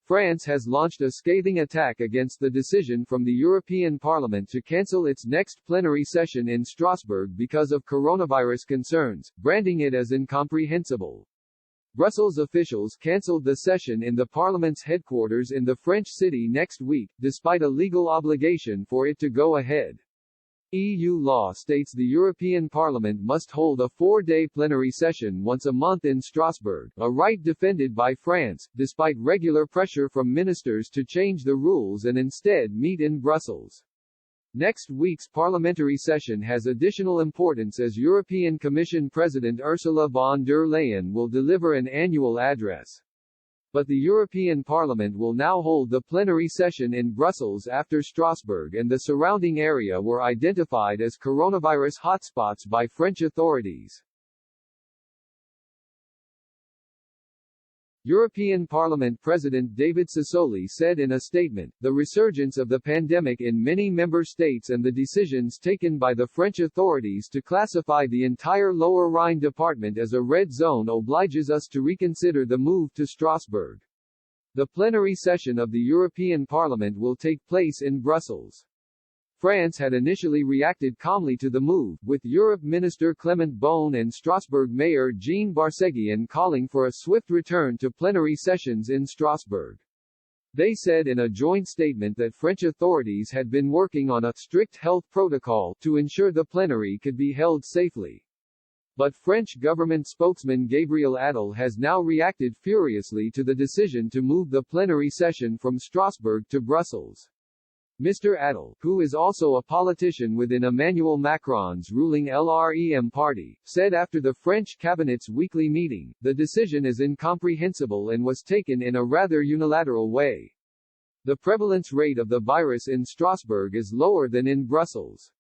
France has launched a scathing attack against the decision from the European Parliament to cancel its next plenary session in Strasbourg because of coronavirus concerns, branding it as incomprehensible. Brussels officials cancelled the session in the Parliament's headquarters in the French city next week, despite a legal obligation for it to go ahead. EU law states the European Parliament must hold a 4-day plenary session once a month in Strasbourg, a right defended by France, despite regular pressure from ministers to change the rules and instead meet in Brussels. Next week's parliamentary session has additional importance as European Commission President Ursula von der Leyen will deliver an annual address. But the European Parliament will now hold the plenary session in Brussels after Strasbourg and the surrounding area were identified as coronavirus hotspots by French authorities. European Parliament President David Sassoli said in a statement, "The resurgence of the pandemic in many member states and the decisions taken by the French authorities to classify the entire Lower Rhine department as a red zone obliges us to reconsider the move to Strasbourg." The plenary session of the European Parliament will take place in Brussels. France had initially reacted calmly to the move, with Europe Minister Clement Beaune and Strasbourg Mayor Jean Barseguian calling for a swift return to plenary sessions in Strasbourg. They said in a joint statement that French authorities had been working on a strict health protocol to ensure the plenary could be held safely. But French government spokesman Gabriel Attal has now reacted furiously to the decision to move the plenary session from Strasbourg to Brussels. Mr. Attal, who is also a politician within Emmanuel Macron's ruling LREM party, said after the French cabinet's weekly meeting, "The decision is incomprehensible and was taken in a rather unilateral way. The prevalence rate of the virus in Strasbourg is lower than in Brussels.